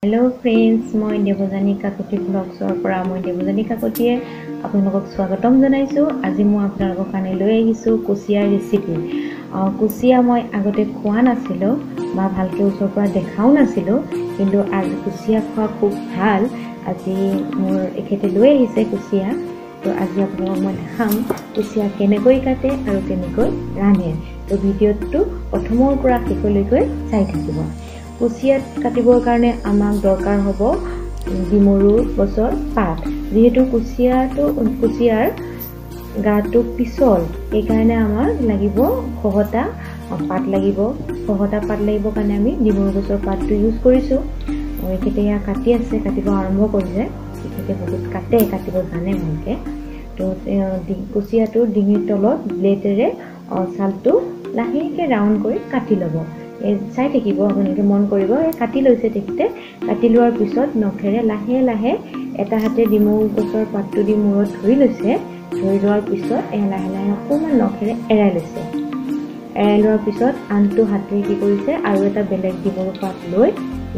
Hello friends मैं देवजानी काकती ब्लॉग्सर পৰা মই দেৱজানী কাকতিয়ে আপোনালোকক স্বাগতম জনাইছো। আজি মই আপোনালোকৰ কাৰণে লৈ আহিছো কুচিয়া ৰেচিপি। কুচিয়া মই আগতে খোৱা নাছিলো বা ভালকে ওচৰৰ পৰা দেখাও নাছিলো, কিন্তু আজি কুচিয়া খোৱা খুব ভাল। আজি মোৰ এখেতে লৈ আহিছে কুচিয়া, তো আজি আপোনালোকক মই দেখাম কুচিয়া কেনেকৈ কাটে আৰু কেনেকৈ ৰান্ধে। তো ভিডিঅ'টো প্ৰথমৰ পৰা শেষলৈকে চাই থাকিব। কুচিয়া কাটিবৰ কাৰণে আমাক দৰকাৰ হ'ব ডিমৰু গছৰ পাত। যেহেতু কুচিয়াৰ গাটো পিছল, এইকাৰণে আমাৰ লাগিব খহটা পাত লাগিব। খহটা পাত লাগিব কাৰণে আমি ডিমৰু গছৰ পাতটো ইউজ কৰিছোঁ। এখেতে এয়া কাটি আছে, কাটিব আৰম্ভ কৰিছে। এখেতে বহুত কাটিব জানে ভালকৈ। তো কুচিয়াটো ডিঙিৰ তলত ব্লেডেৰে ছালটো লাহেকৈ ৰাউণ্ড কৰি কাটি ল'ব। চাই থাকিব, আপোনালোকে মন কৰিব। কাটি লৈছে তেখেতে। কাটি লোৱাৰ পিছত নখেৰে লাহে লাহে এটা হাতে ডিমৰু গছৰ পাতটো দি মূৰত ধৰি লৈছে। ধৰি লোৱাৰ পিছত লাহে লাহে অকণমান নখেৰে এৰাই লৈছে। এৰাই লোৱাৰ পিছত আনটো হাতেৰে কি কৰিছে, আৰু এটা বেলেগ ডিমৰু পাত লৈ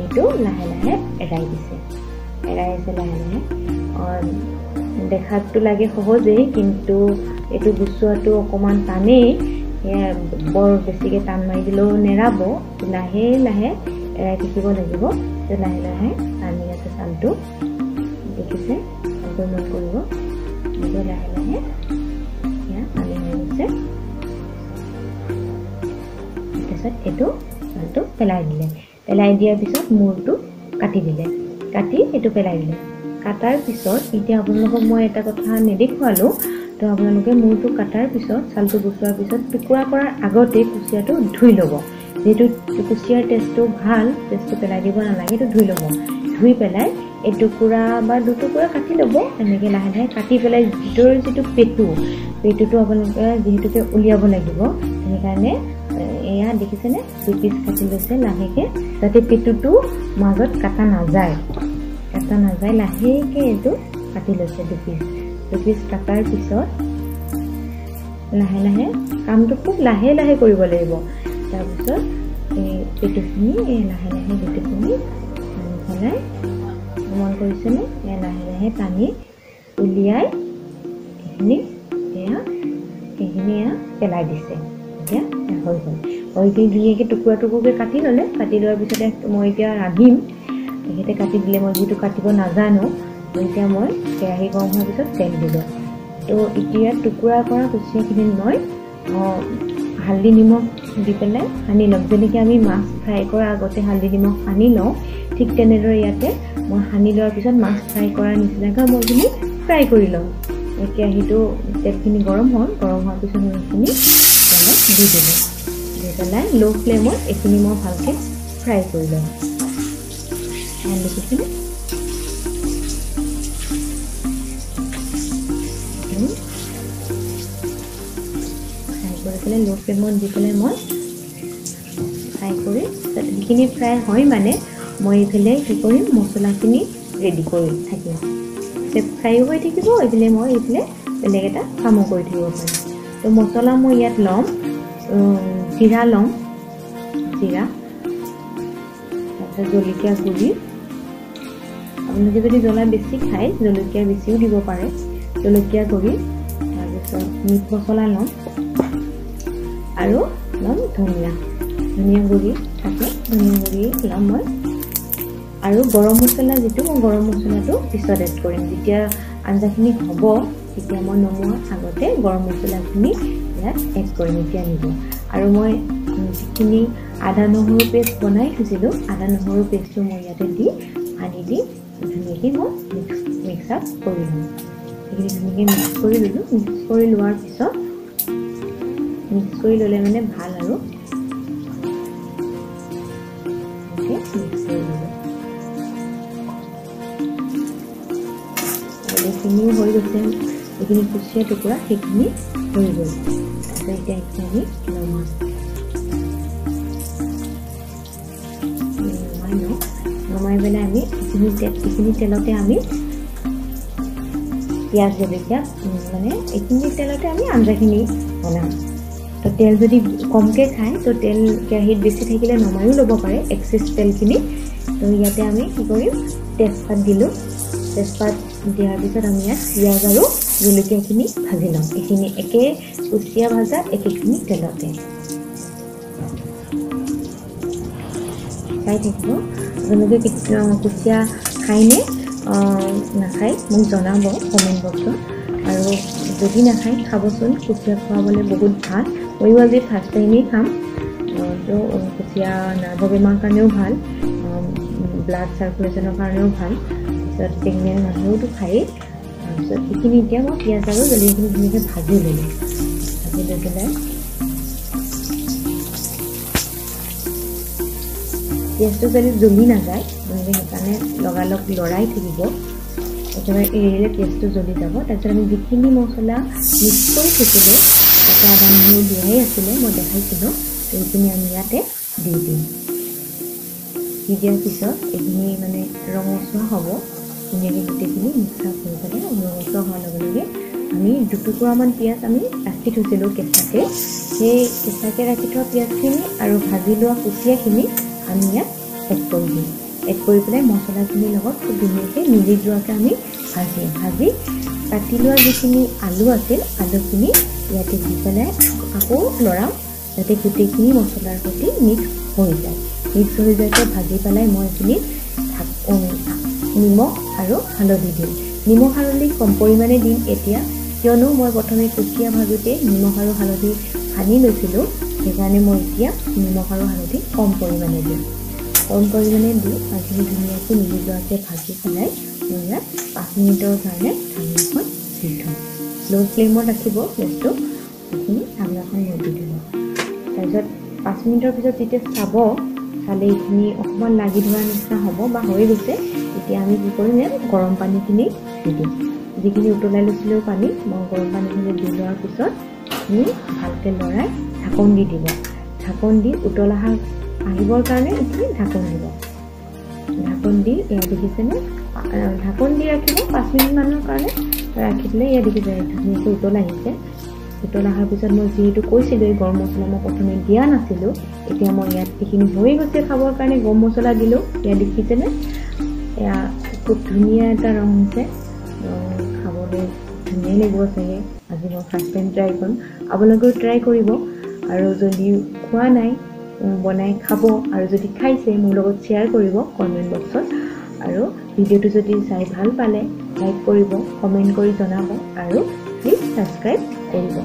এইটো লাহে লাহে এৰাই দিছে। এৰাই আছে লাহে লাহে। দেখাতটো লাগে সহজেই, কিন্তু এইটো গুচোৱাটো অকণমান টানেই। বৰ বেছিকৈ টান মাৰি দিলেও নেৰাব। লাহে লাহে এৰাই থাকিব লাগিব। লাহে লাহে টানি আছে ছালটো, দেখিছে? ভালকৈ মন কৰিব। লাহে লাহে এয়া টানি হৈ গৈছে। তাৰপিছত এইটো ছালটো পেলাই দিলে। পেলাই দিয়াৰ পিছত মূৰটো কাটি দিলে। কাটি এইটো পেলাই দিলে। কাটাৰ পিছত এতিয়া আপোনালোকক মই এটা কথা নেদেখুৱালোঁ। তো আপোনালোকে মূৰটো কাটাৰ পিছত, ছালটো গুচোৱাৰ পিছত, টুকুৰা কৰাৰ আগতে কুচিয়াটো ধুই ল'ব। যিহেতু কুচিয়াৰ টেষ্টটো ভাল, টেষ্টটো পেলাই দিব নালাগে, এইটো ধুই ল'ব। ধুই পেলাই এটুকুৰা বা দুটুকুৰা কাটি ল'ব। এনেকৈ লাহে লাহে কাটি পেলাই ভিতৰৰ যিটো পেটুটো আপোনালোকে যিহেতুকে উলিয়াব লাগিব, সেইকাৰণে এয়া দেখিছেনে, 2 পিচ কাটি লৈছে লাহেকৈ, যাতে পেটুটো মাজত কাটা নাযায়। লাহেকৈ এইটো কাটি লৈছে 2 পিচ। 2 পিচ কাটাৰ পিছত লাহে লাহে কামটো খুব লাহে লাহে কৰিব লাগিব। তাৰপিছত এই পেটুখিনি লাহে লাহে গোটেইখিনি টানি পেলাই, মন কৰিছেনে, লাহে লাহে টানি উলিয়াই এইখিনি পেলাই দিছে। এতিয়া হৈ গ'ল। ধুনীয়াকৈ টুকুৰা টুকুৰকৈ কাটি ল'লে। কাটি লোৱাৰ পিছতে মই এতিয়া ৰান্ধিম। তেখেতে কাটি দিলে, মই যিটো কাটিব নাজানো। এতিয়া মই কেৰাহী গৰম হোৱাৰ পিছত তেল দিলোঁ। তো এতিয়া টুকুৰা কৰা কুচিয়াখিনিত মই হালধি নিমখ দি পেলাই সানি ল'ম। যেনেকৈ আমি মাছ ফ্ৰাই কৰাৰ আগতে হালধি নিমখ সানি লওঁ, ঠিক তেনেদৰে ইয়াতে মই সানি লোৱাৰ পিছত মাছ ফ্ৰাই কৰাৰ নিচিনাকৈ মই এইখিনি ফ্ৰাই কৰি লওঁ। কেৰাহীটো তেলখিনি গৰম হ'ল। গৰম হোৱাৰ পিছত মই এইখিনি তেলত দি দিলোঁ। দি পেলাই ল' ফ্লেমত এইখিনি মই ভালকৈ ফ্ৰাই কৰি লওঁ। দেখিছেনে? ফ্ৰাই কৰি পেলাই ল' ফ্লেমত দি পেলাই মই ফ্ৰাই কৰি, সেইখিনি ফ্ৰাই হয় মানে মই এইফালে কি কৰিম, মছলাখিনি ৰেডি কৰি থাকিম। ফ্ৰাইও হৈ থাকিব, এইফালে মই বেলেগ এটা কামো কৰি থাকিব পাৰিম। তো মছলা মই ইয়াত ল'ম, জিৰা ল'ম, তাৰপিছত জলকীয়া গুড়ি। আপোনালোকে যদি জ্বলা বেছি খায়, জলকীয়া বেছিও দিব পাৰে। জলকীয়া গুড়ি, তাৰপিছত মিট মছলা ল'ম, আৰু ল'ম ধনিয়া গুড়ি থাকে, ধনিয়া গুড়ি ল'ম মই। আৰু গৰম মছলা, মই গৰম মছলাটো পিছত এড কৰিম। যেতিয়া আঞ্জাখিনি হ'ব, তেতিয়া মই নমোৱাৰ আগতে গৰম মছলাখিনি ইয়াত এড কৰিম, এতিয়া নিদিওঁ। আৰু মই যিখিনি আদা নহৰু পেষ্ট বনাই থৈছিলোঁ, আদা নহৰু পেষ্টটো মই ইয়াতে দি পানী দি ধুনীয়াকৈ মই মিক্স আপ কৰি ল'ম। সেইখিনি ধুনীয়াকৈ মিক্স কৰি ল'লোঁ। মিক্স কৰি লোৱাৰ পিছত, মিক্স কৰি ল'লে মানে ভাল আৰু মিক্স কৰি ল'লোঁ। এইখিনিও হৈ গৈছে। এইখিনি কুচিয়া টুকুৰা সেইখিনি হৈ গ'ল। তাৰপিছত এতিয়া এইখিনি নমাই পেলাই আমি এইখিনি তেলতে আমি পিঁয়াজ জলকীয়া, মানে এইখিনি তেলতে আমি আঞ্জাখিনি বনাম। তো তেল যদি কমকৈ খায় তো তেল কেৰাহীত বেছি থাকিলে নমায়ো ল'ব পাৰে এক্সেছ তেলখিনি। তো ইয়াতে আমি কি কৰিম, তেজপাত দিলোঁ। তেজপাত দিয়াৰ পিছত আমি ইয়াত পিঁয়াজ আৰু জলকীয়াখিনি ভাজি ল'ম। এইখিনি একে কুচিয়া ভাজা একেখিনি তেলতে চাই থাকিব। আপোনালোকে কুচিয়া খায়নে নাখায় মোক জনাব কমেণ্ট বক্সত। আৰু যদি নাখায় খাবচোন, কুচিয়া খুৱাবলৈ বহুত ভাল। ময়ো আজি ফাৰ্ষ্ট টাইমেই খাম। তো কুচিয়া নাৰ্ভৰ বেমাৰৰ কাৰণেও ভাল, ব্লাড চাৰ্কুলেশ্যনৰ কাৰণেও ভাল। তাৰপিছত প্ৰেগনেণ্ট মানুহেওতো খায়েই। তাৰপিছত এইখিনি এতিয়া মই পিঁয়াজ আৰু জলকীয়াখিনি ধুনীয়াকৈ ভাজি ল'লোঁ। ভাজি লৈ পেলাই পিঁয়াজটো যদি জ্বলি নাযায় আপোনালোকে সেইকাৰণে লগালগ লৰাই থাকিব। একেবাৰে এৰিলে পিঁয়াজটো জ্বলি যাব। তাৰপিছত আমি যিখিনি মছলা মিক্স কৰি থৈছিলোঁ, তাতে আদা নহৰু দিয়াই আছিলে, মই দেখাইছিলোঁ। সেইখিনি আমি ইয়াতে দি দিম। দি দিয়াৰ পিছত এইখিনি মানে ৰঙচুৱা হ'ব। ধুনীয়াকৈ গোটেইখিনি মিক্সাৰ কৰি পেলাই ৰঙচুৱা হোৱাৰ লগে লগে আমি দুটুকুৰামান পিঁয়াজ আমি ৰাখি থৈছিলোঁ কেঁচাকৈ। সেই কেঁচাকৈ ৰাখি থোৱা পিঁয়াজখিনি আৰু ভাজি লোৱা কুচিয়াখিনি আমি ইয়াত এড কৰি দিম। এড কৰি পেলাই মছলাখিনিৰ লগত খুব ধুনীয়াকৈ মিলি যোৱাকৈ আমি ভাজি কাটি লোৱা যিখিনি আলু আছিল, আলুখিনি ইয়াতে দি পেলাই আকৌ লৰাম, যাতে গোটেইখিনি মছলাৰ সৈতে মিক্স হৈ যায়। মিক্স হৈ যোৱাকৈ ভাজি পেলাই মই এইখিনি নিমখ আৰু হালধি দিম। নিমখ হালধি কম পৰিমাণে দিম এতিয়া, কিয়নো মই প্ৰথমে কুচিয়া ভাজোঁতে নিমখ আৰু হালধি সানি লৈছিলোঁ। সেইকাৰণে মই এতিয়া নিমখ আৰু হালধি কম পৰিমাণে দিম। কম পৰিমাণে দি মাছখিনি ধুনীয়াকৈ মিলি যোৱাকৈ ভাজি পেলাই মই ইয়াত 5 মিনিটৰ কাৰণে ঢাকনিখন দি থ'ম। ল' ফ্লেমত ৰাখিব গেছটো, সেইখিনি ঢাকনিখন দি দিব। তাৰপিছত 5 মিনিটৰ পিছত যেতিয়া চালে এইখিনি অকণমান লাগি ধৰাৰ নিচিনা হ'ব বা হৈ গৈছে, তেতিয়া আমি কি কৰিম, গৰম পানীখিনি দি দিম। যিখিনি উতলাই লৈছিলোঁ পানী, মই গৰম পানীখিনি দি লোৱাৰ পিছত আপুনি ভালকৈ লৰাই ঢাকন দি দিব। ঢাকন দি উতল আহিবৰ কাৰণে এইখিনি ঢাকন দিব। ঢাকন দি এয়া দেখিছেনে, ঢাকন দি ৰাখিব 5 মিনিটমানৰ কাৰণে। ৰাখি পেলাই এয়া দেখিছে ধুনীয়াকৈ উতল আহিছে। উতল অহাৰ পিছত মই যিহেতু কৈছিলোঁ এই গৰম মছলা মই প্ৰথমে দিয়া নাছিলোঁ, এতিয়া মই ইয়াত এইখিনি হৈ গৈছে খাবৰ কাৰণে গৰম মছলা দিলোঁ। এয়া দেখিছেনে, এয়া খুব ধুনীয়া এটা ৰং হৈছে। খাবলৈ ধুনীয়াই লাগিব চাগে। আজি মই ফাৰ্ষ্ট টাইম ট্ৰাই কৰিম, আপোনালোকেও ট্ৰাই কৰিব। আৰু যদি খোৱা নাই বনাই খাব, আৰু যদি খাইছে মোৰ লগত শ্বেয়াৰ কৰিব কমেণ্ট বক্সত। আৰু ভিডিঅ'টো যদি চাই ভাল পালে লাইক কৰিব, কমেণ্ট কৰি জনাব, আৰু প্লিজ ছাবস্ক্ৰাইব কৰিব।